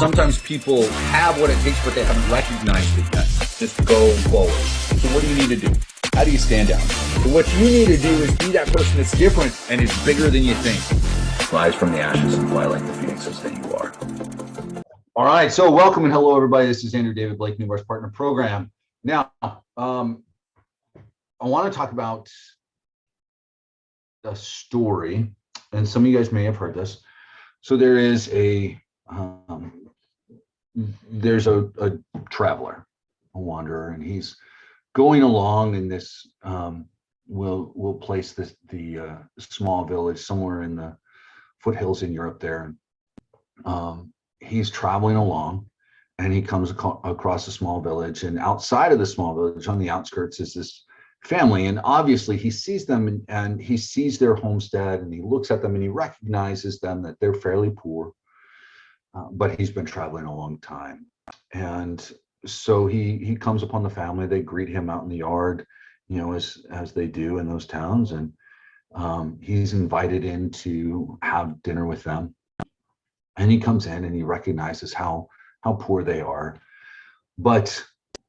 sometimes people have what it takes, but they haven't recognized it yet. Just go forward. So what do you need to do? How do you stand out? So what you need to do is be that person that's different and is bigger than you think. Rise from the ashes and fly like the phoenixes that you are. All right, so welcome and hello, everybody. This is Andrew David Blake, Newmark's Partner Program. Now, I want to talk about a story, and some of you guys may have heard this. So there is there's a traveler, a wanderer, and he's going along in this. We'll place the small village somewhere in the foothills in Europe there. He's traveling along, and he comes across a small village, and outside of the small village, on the outskirts, is this family, and obviously he sees them, and he sees their homestead, and he looks at them, and he recognizes them, that they're fairly poor, but he's been traveling a long time. And so he comes upon the family. They greet him out in the yard, as they do in those towns, and he's invited in to have dinner with them. And he comes in and he recognizes how poor they are, but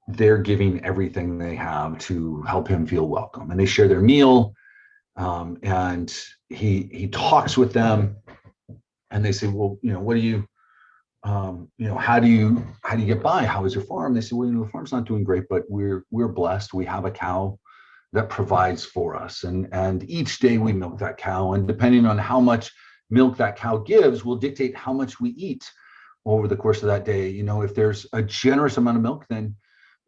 they're giving everything they have to help him feel welcome. And they share their meal, and he talks with them, and they say, well, what do you, how do you get by? How is your farm? They say, well, the farm's not doing great, but we're blessed. We have a cow that provides for us, and each day we milk that cow, and depending on how much milk that cow gives will dictate how much we eat over the course of that day. If there's a generous amount of milk, then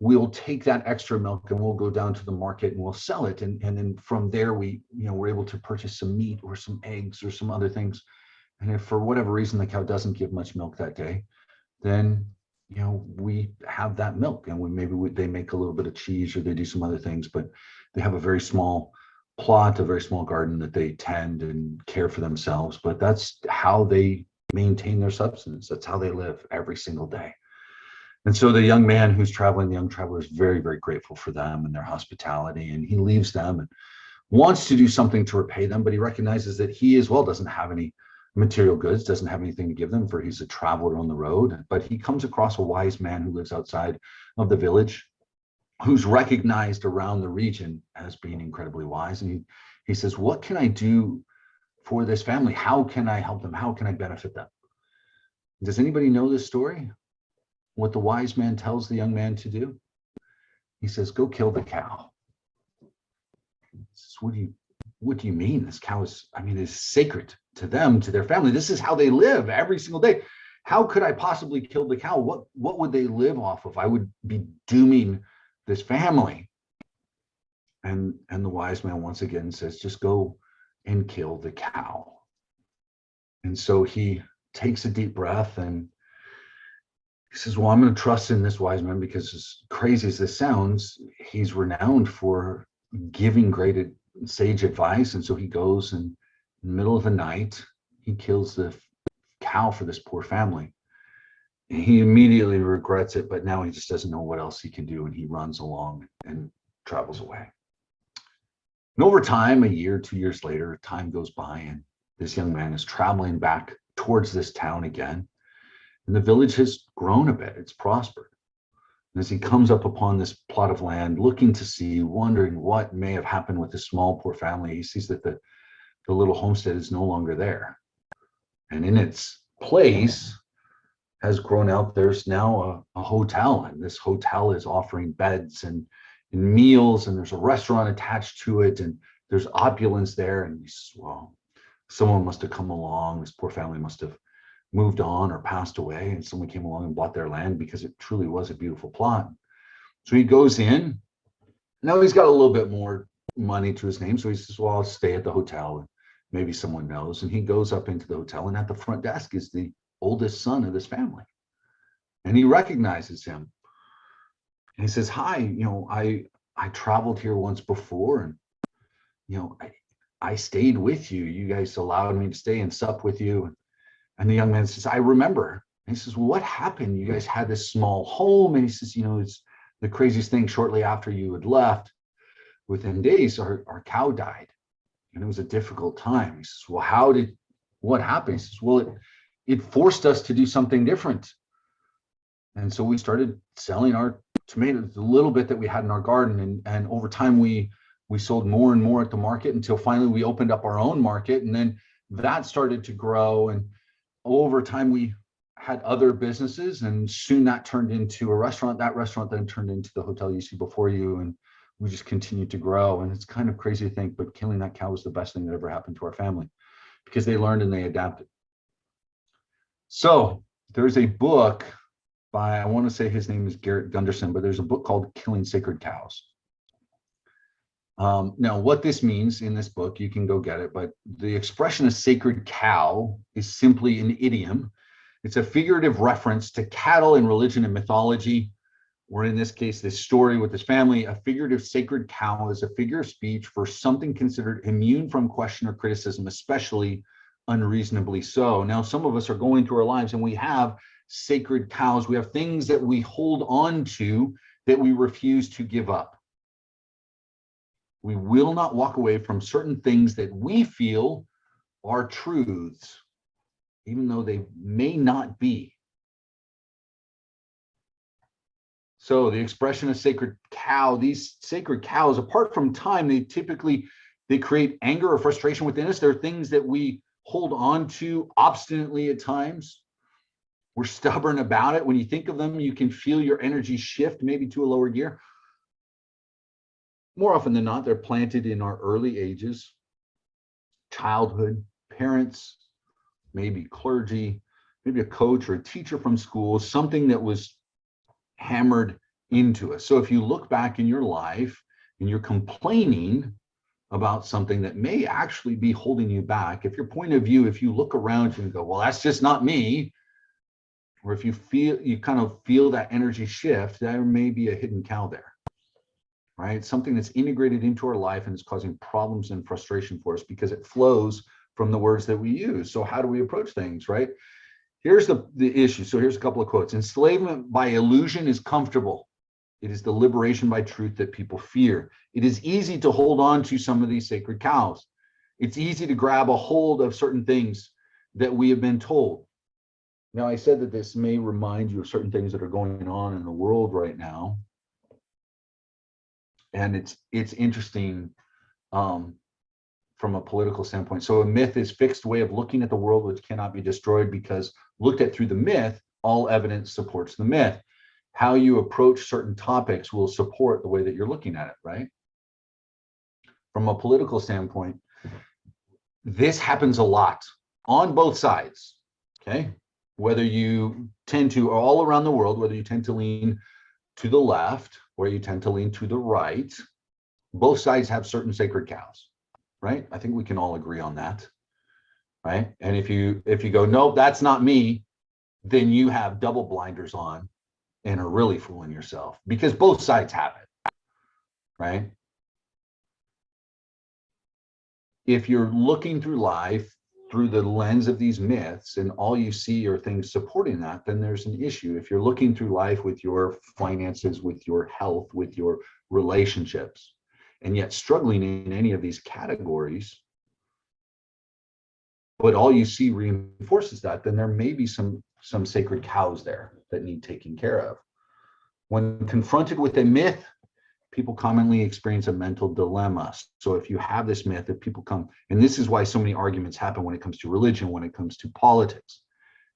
we'll take that extra milk and we'll go down to the market and we'll sell it. And then from there, we're able to purchase some meat or some eggs or some other things. And if for whatever reason the cow doesn't give much milk that day, then, we have that milk, and they make a little bit of cheese, or they do some other things, but they have a very small plot, a very small garden that they tend and care for themselves. But that's how they maintain their subsistence. That's how they live every single day. And so the young man who's traveling, the young traveler, is very, very grateful for them and their hospitality. And he leaves them and wants to do something to repay them, but he recognizes that he as well doesn't have any material goods, doesn't have anything to give them, for he's a traveler on the road. But he comes across a wise man who lives outside of the village, who's recognized around the region as being incredibly wise. And he says, what can I do for this family? How can I help them? How can I benefit them? Does anybody know this story? What the wise man tells the young man to do? He says, go kill the cow. He says, what do you mean? This cow is sacred to them, to their family. This is how they live every single day. How could I possibly kill the cow? What would they live off of? I would be dooming this family. And the wise man once again says, just go and kill the cow. And so he takes a deep breath and he says, well, I'm going to trust in this wise man, because as crazy as this sounds, he's renowned for giving great sage advice. And so he goes, and in the middle of the night, he kills the cow for this poor family. And he immediately regrets it, but now he just doesn't know what else he can do. And he runs along and travels away. And over time, a year, 2 years later, time goes by, and this young man is traveling back towards this town again. And the village has grown a bit, it's prospered. And as he comes up upon this plot of land, looking to see, wondering what may have happened with this small, poor family, he sees that the little homestead is no longer there. And in its place has grown out, there's now a hotel, and this hotel is offering beds and meals, and there's a restaurant attached to it, and there's opulence there. And he says, well, someone must have come along, this poor family must have moved on or passed away, and someone came along and bought their land, because it truly was a beautiful plot. So he goes in. Now he's got a little bit more money to his name, so he says, well, I'll stay at the hotel, and maybe someone knows. And he goes up into the hotel, and at the front desk is the oldest son of this family, and he recognizes him. And he says, hi, I traveled here once before, and I stayed with you. You guys allowed me to stay and sup with you. And the young man says, I remember. And he says, well, what happened? You guys had this small home. And he says, it's the craziest thing. Shortly after you had left, within days, our cow died. And it was a difficult time. He says, well, what happened? He says, well, it forced us to do something different. And so we started selling our tomatoes, the little bit that we had in our garden. And over time, we sold more and more at the market until finally we opened up our own market. And then that started to grow. And over time, we had other businesses, and soon that turned into a restaurant. That restaurant then turned into the hotel you see before you. And we just continued to grow. And it's kind of crazy to think, but killing that cow was the best thing that ever happened to our family because they learned and they adapted. So there's a book by, I want to say his name is Garrett Gunderson, but there's a book called Killing Sacred Cows. Now, what this means in this book, you can go get it, but the expression a sacred cow is simply an idiom. It's a figurative reference to cattle in religion and mythology, or in this case, this story with this family. A figurative sacred cow is a figure of speech for something considered immune from question or criticism, especially unreasonably so. Now, some of us are going through our lives and we have sacred cows. We have things that we hold on to that we refuse to give up. We will not walk away from certain things that we feel are truths, even though they may not be. So the expression of sacred cow, these sacred cows, apart from time, they create anger or frustration within us. There are things that we hold on to obstinately at times. We're stubborn about it. When you think of them, you can feel your energy shift maybe to a lower gear. More often than not, they're planted in our early ages, childhood, parents, maybe clergy, maybe a coach or a teacher from school, something that was hammered into us. So if you look back in your life and you're complaining about something that may actually be holding you back, if your point of view, if you look around you and go, well, that's just not me, or if you kind of feel that energy shift, there may be a hidden cow there. Right? Something that's integrated into our life and is causing problems and frustration for us because it flows from the words that we use. So how do we approach things, right? Here's the issue. So here's a couple of quotes. Enslavement by illusion is comfortable. It is the liberation by truth that people fear. It is easy to hold on to some of these sacred cows. It's easy to grab a hold of certain things that we have been told. Now, I said that this may remind you of certain things that are going on in the world right now. And it's interesting from a political standpoint. So a myth is fixed way of looking at the world which cannot be destroyed because looked at through the myth, all evidence supports the myth. How you approach certain topics will support the way that you're looking at it, right? From a political standpoint, this happens a lot on both sides, okay? Whether you tend to, all around the world, whether you tend to lean to the left or you tend to lean to the right, both sides have certain sacred cows, right? I think we can all agree on that, right? And if you go, nope, that's not me, then you have double blinders on and are really fooling yourself because both sides have it, right? If you're looking through life through the lens of these myths and all you see are things supporting that, then there's an issue. If you're looking through life with your finances, with your health, with your relationships, and yet struggling in any of these categories, but all you see reinforces that, then there may be some sacred cows there that need taken care of. When confronted with a myth, people commonly experience a mental dilemma. So if you have this myth, if people come, and this is why so many arguments happen when it comes to religion, when it comes to politics,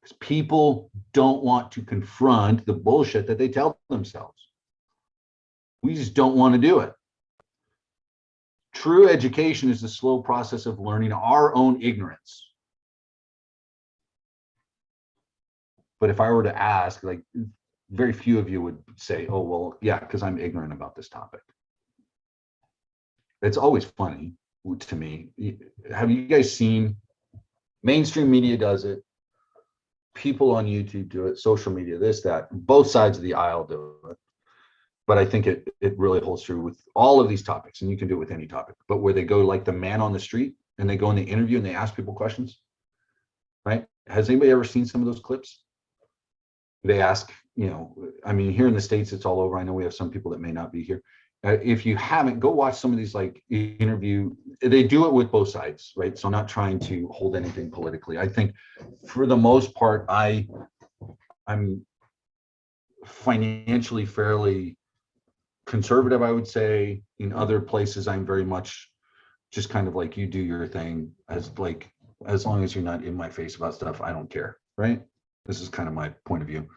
because people don't want to confront the bullshit that they tell themselves. We just don't want to do it. True education is the slow process of learning our own ignorance. But if I were to ask, like, very few of you would say, oh, well, yeah, because I'm ignorant about this topic. It's always funny to me. Have you guys seen, mainstream media does it, people on YouTube do it, social media, this, that, both sides of the aisle do it. But I think it really holds true with all of these topics, and you can do it with any topic, but where they go like the man on the street and they go in the interview and they ask people questions, right? Has anybody ever seen some of those clips? They ask, I mean, here in the States, it's all over. I know we have some people that may not be here. If you haven't, go watch some of these like interview. They do it with both sides, right? So I'm not trying to hold anything politically. I think for the most part, I'm financially fairly conservative, I would say. In other places, I'm very much just kind of like, you do your thing, as long as you're not in my face about stuff, I don't care, right? This is kind of my point of view.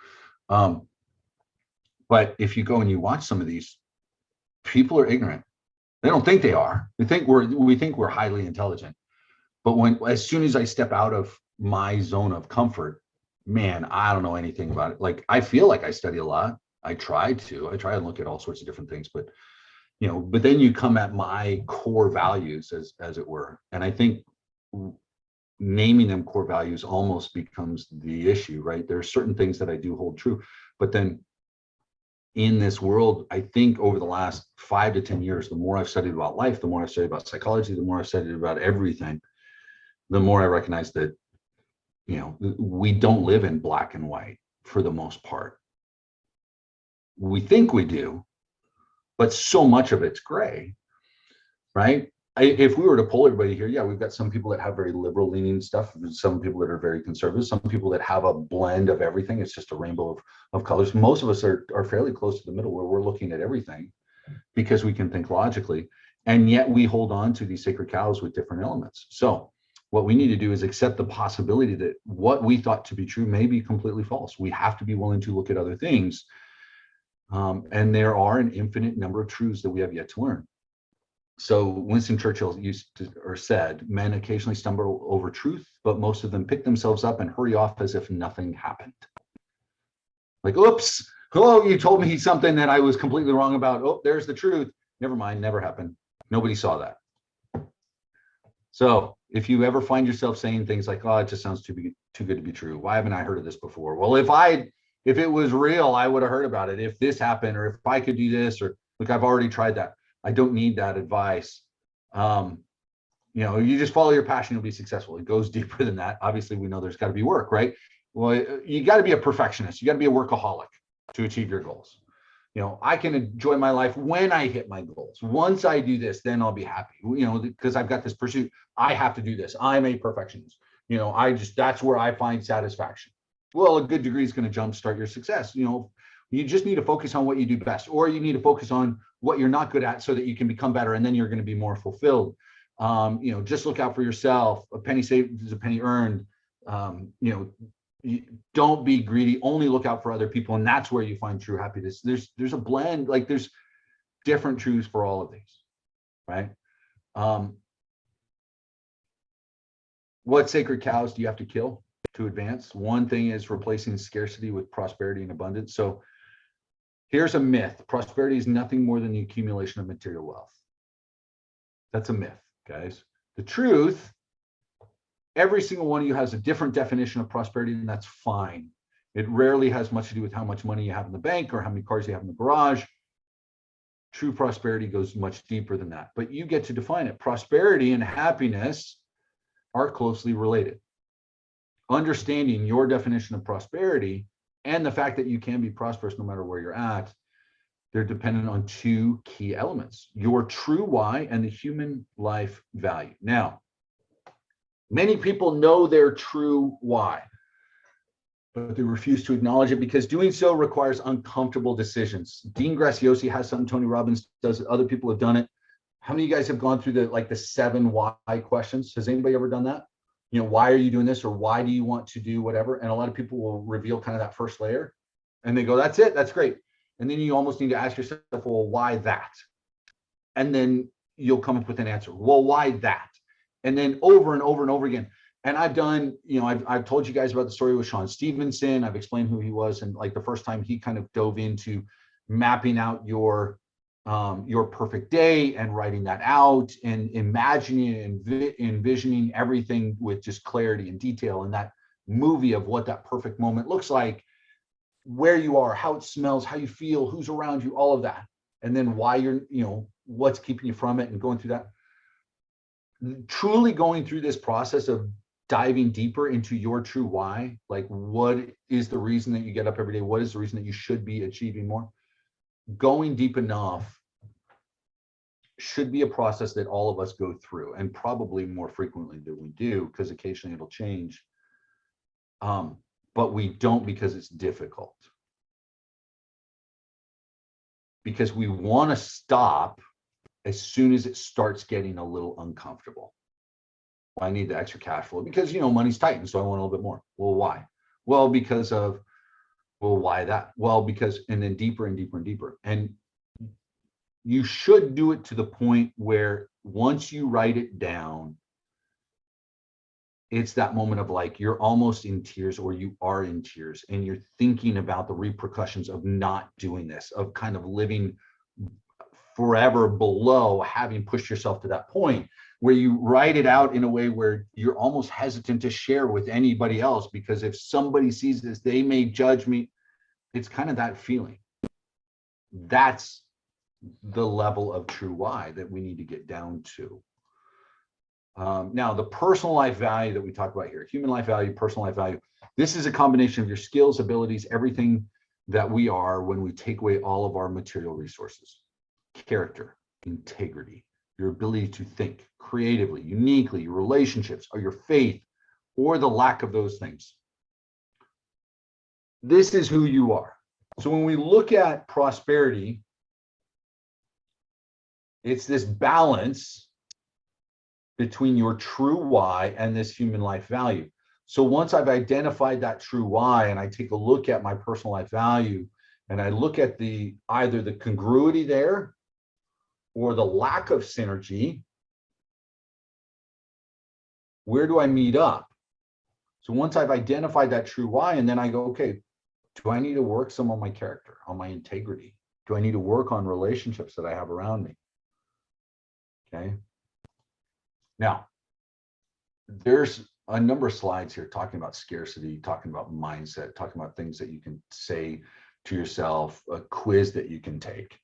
But if you go and you watch some of these, people are ignorant. They don't think they are. We think we're highly intelligent. But as soon as I step out of my zone of comfort, man, I don't know anything about it. Like, I feel like I study a lot. I try and look at all sorts of different things, but but then you come at my core values, as it were. And I think naming them core values almost becomes the issue, right? There are certain things that I do hold true, but then in this world, I think over the last 5 to 10 years, the more I've studied about life, the more I've studied about psychology, the more I've studied about everything, the more I recognize that, we don't live in black and white for the most part. We think we do, but so much of it's gray, right? If we were to poll everybody here, yeah, we've got some people that have very liberal leaning stuff, some people that are very conservative, some people that have a blend of everything. It's just a rainbow of colors. Most of us are fairly close to the middle, where we're looking at everything because we can think logically, and yet we hold on to these sacred cows with different elements. So what we need to do is accept the possibility that what we thought to be true may be completely false. We have to be willing to look at other things. And there are an infinite number of truths that we have yet to learn. So Winston Churchill said, men occasionally stumble over truth, but most of them pick themselves up and hurry off as if nothing happened. Like, oops, hello, you told me something that I was completely wrong about. Oh, there's the truth. Never mind, never happened. Nobody saw that. So if you ever find yourself saying things like, oh, it just sounds too good to be true. Why haven't I heard of this before? Well, if it was real, I would have heard about it. If this happened, or if I could do this, or look, I've already tried that. I don't need that advice. You just follow your passion, you'll be successful. It goes deeper than that. Obviously, we know there's got to be work, right? Well, you got to be a perfectionist. You got to be a workaholic to achieve your goals. I can enjoy my life when I hit my goals. Once I do this, then I'll be happy, because I've got this pursuit. I have to do this. I'm a perfectionist. That's where I find satisfaction. Well, a good degree is going to jumpstart your success. You just need to focus on what you do best, or you need to focus on what you're not good at so that you can become better, and then you're going to be more fulfilled. Just look out for yourself. A penny saved is a penny earned. Don't be greedy. Only look out for other people, and that's where you find true happiness. There's a blend. Like, there's different truths for all of these, right? What sacred cows do you have to kill to advance? One thing is replacing scarcity with prosperity and abundance. So here's a myth. Prosperity is nothing more than the accumulation of material wealth. That's a myth, guys. The truth, every single one of you has a different definition of prosperity, and that's fine. It rarely has much to do with how much money you have in the bank or how many cars you have in the garage. True prosperity goes much deeper than that, but you get to define it. Prosperity and happiness are closely related. Understanding your definition of prosperity and the fact that you can be prosperous no matter where you're at, they're dependent on two key elements: your true why and the human life value. Now, many people know their true why, but they refuse to acknowledge it because doing so requires uncomfortable decisions. Dean Graziosi has something, Tony Robbins does it, other people have done it. How many of you guys have gone through the 7 why questions? Has anybody ever done that? Why are you doing this, or why do you want to do whatever? And a lot of people will reveal kind of that first layer, and they go, that's it, that's great. And then you almost need to ask yourself, well, why that? And then you'll come up with an answer. Well, why that? And then over and over and over again. And I've done, I've told you guys about the story with Sean Stevenson. I've explained who he was. And the first time he kind of dove into mapping out your perfect day and writing that out and imagining and envisioning everything with just clarity and detail, and that movie of what that perfect moment looks like, where you are, how it smells, how you feel, who's around you, all of that. And then why you're, what's keeping you from it, and going through that. Truly going through this process of diving deeper into your true why, like what is the reason that you get up every day? What is the reason that you should be achieving more? Going deep enough should be a process that all of us go through, and probably more frequently than we do, because occasionally it'll change. But we don't, because it's difficult. because we want to stop as soon as it starts getting a little uncomfortable. Well, I need the extra cash flow because, money's tight, and so I want a little bit more. Well, why? Well, because of, well, why that? Well, because, and then deeper and deeper and deeper. And you should do it to the point where once you write it down, it's that moment of like, you're almost in tears, or you are in tears, and you're thinking about the repercussions of not doing this, of kind of living forever below having pushed yourself to that point, where you write it out in a way where you're almost hesitant to share with anybody else, because if somebody sees this, they may judge me. It's kind of that feeling. That's the level of true why that we need to get down to. Now, the personal life value that we talk about here, human life value, personal life value, this is a combination of your skills, abilities, everything that we are when we take away all of our material resources. Character, integrity, your ability to think creatively, uniquely, your relationships, or your faith, or the lack of those things. This is who you are. So when we look at prosperity, it's this balance between your true why and this human life value. So once I've identified that true why, and I take a look at my personal life value, and I look at either the congruity there or the lack of synergy, where do I meet up? So once I've identified that true why, and then I go, okay, do I need to work some on my character, on my integrity? Do I need to work on relationships that I have around me? Okay. Now, there's a number of slides here talking about scarcity, talking about mindset, talking about things that you can say to yourself, a quiz that you can take.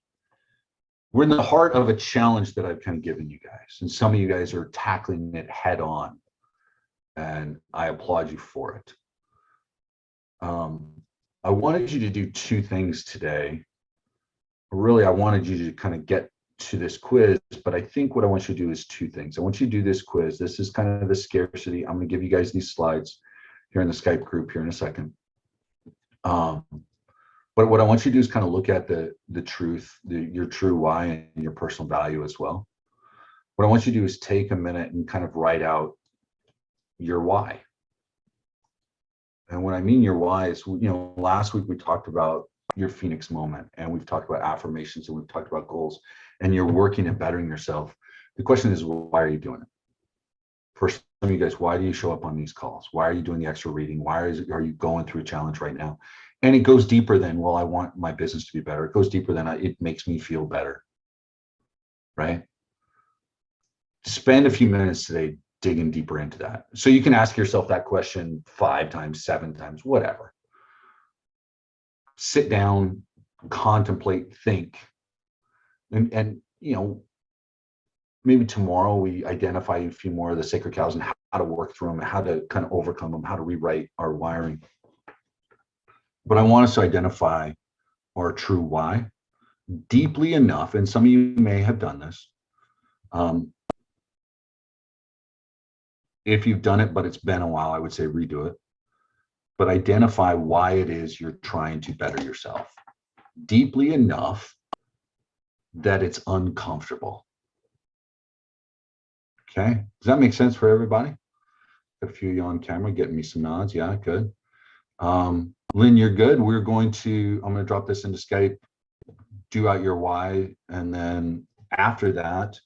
We're in the heart of a challenge that I've kind of given you guys, and some of you guys are tackling it head on, and I applaud you for it. I wanted you to do two things today. Really, I wanted you to kind of get to this quiz, but I think what I want you to do is two things. I want you to do this quiz. This is kind of the scarcity. I'm going to give you guys these slides here in the Skype group here in a second. But what I want you to do is kind of look at the truth, your true why and your personal value as well. What I want you to do is take a minute and kind of write out your why. And what I mean your why is, last week we talked about your Phoenix moment, and we've talked about affirmations, and we've talked about goals, and you're working at bettering yourself. The question is, why are you doing it? For some of you guys, why do you show up on these calls? Why are you doing the extra reading? Why are you going through a challenge right now? And it goes deeper than, well, I want my business to be better. It goes deeper than it makes me feel better, right? Spend a few minutes today digging deeper into that. So you can ask yourself that question 5 times, 7 times, whatever. Sit down, contemplate, think, and maybe tomorrow we identify a few more of the sacred cows and how to work through them, how to kind of overcome them, how to rewrite our wiring. But I want us to identify our true why deeply enough, and some of you may have done this. If you've done it, but it's been a while, I would say redo it. But identify why it is you're trying to better yourself deeply enough that it's uncomfortable. Okay, does that make sense for everybody? A few of you on camera getting me some nods. Yeah, good. Lynn, you're good. I'm going to drop this into Skype, do out your why, and then after that,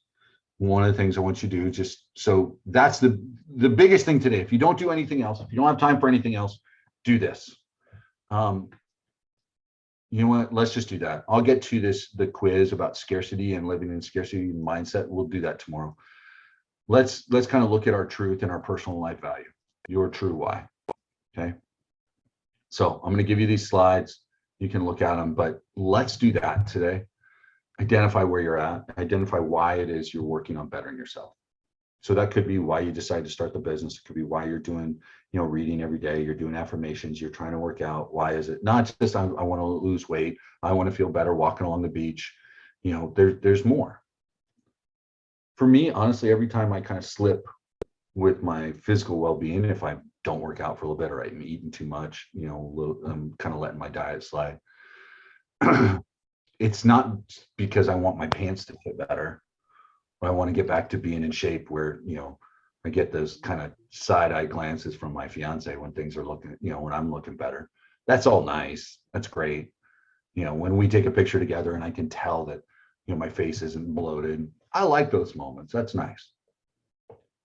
one of the things I want you to do, so that's the biggest thing today. If you don't do anything else, if you don't have time for anything else, do this. You know what? Let's just do that. I'll get to the quiz about scarcity and living in scarcity mindset. We'll do that tomorrow. Let's kind of look at our truth and our personal life value, your true why. Okay. So I'm going to give you these slides. You can look at them, but let's do that today. Identify where you're at, identify why it is you're working on bettering yourself. So that could be why you decided to start the business. It could be why you're doing, reading every day, you're doing affirmations, you're trying to work out. Why is it not just I want to lose weight, I want to feel better walking along the beach. There's more. For me, honestly, every time I kind of slip with my physical well-being, if I don't work out for a little bit or I'm eating too much, I'm kind of letting my diet slide. it's not because I want my pants to fit better, or I want to get back to being in shape where, I get those kind of side eye glances from my fiance when things are looking, when I'm looking better. That's all nice. That's great. When we take a picture together and I can tell that, my face isn't bloated. I like those moments. That's nice.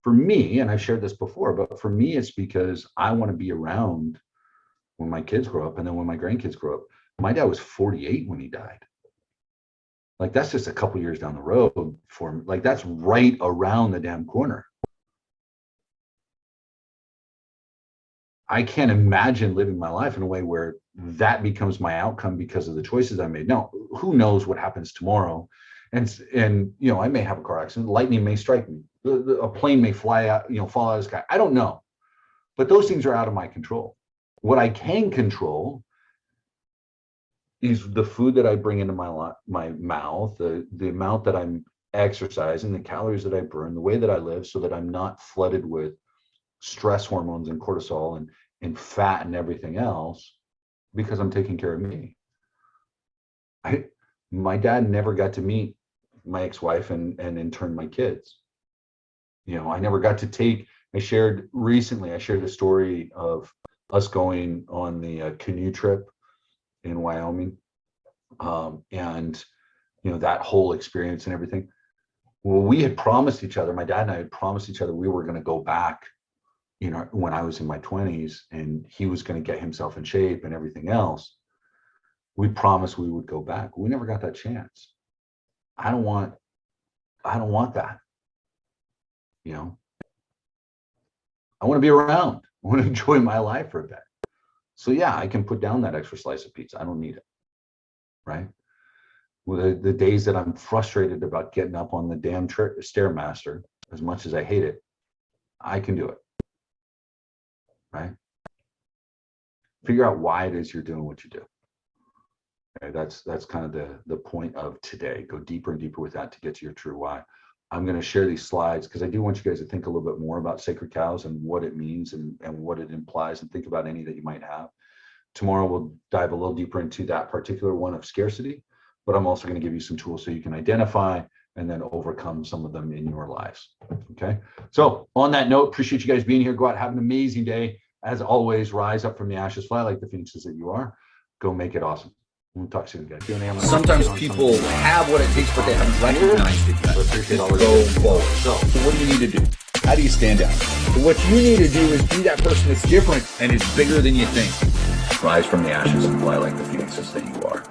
For me, and I've shared this before, but for me, it's because I want to be around when my kids grow up and then when my grandkids grow up. My dad was 48 when he died. Like, that's just a couple years down the road for me. Like, that's right around the damn corner. I can't imagine living my life in a way where that becomes my outcome because of the choices I made. Now, who knows what happens tomorrow? And I may have a car accident. Lightning may strike me. A plane may fly out, fall out of the sky. I don't know. But those things are out of my control. What I can control is the food that I bring into my mouth, the amount that I'm exercising, the calories that I burn, the way that I live, so that I'm not flooded with stress hormones and cortisol and fat and everything else, because I'm taking care of me. My dad never got to meet my ex-wife and in turn my kids. I never got to I shared the story of us going on the canoe trip in Wyoming. And that whole experience and everything. Well, we had promised each other, my dad and I had promised each other we were going to go back, when I was in my 20s, and he was going to get himself in shape and everything else. We promised we would go back. We never got that chance. I don't want that. I want to be around. I want to enjoy my life for a bit. So yeah, I can put down that extra slice of pizza. I don't need it. Right? Well, the days that I'm frustrated about getting up on the damn Stairmaster, as much as I hate it, I can do it. Right? Figure out why it is you're doing what you do. Okay, that's kind of the point of today. Go deeper and deeper with that to get to your true why. I'm going to share these slides because I do want you guys to think a little bit more about sacred cows and what it means and what it implies, and think about any that you might have. Tomorrow we'll dive a little deeper into that particular one of scarcity, but I'm also going to give you some tools so you can identify and then overcome some of them in your lives. Okay. So on that note, appreciate you guys being here. Go out, have an amazing day. As always, rise up from the ashes, fly like the phoenixes that you are. Go make it awesome. We'll talk soon, guys. Sometimes people have what it takes, but they haven't recognized it yet. Just go forward. So what do you need to do? How do you stand out? So what you need to do is be that person that's different and is bigger than you think. Rise from the ashes and fly like the phoenixes that you are.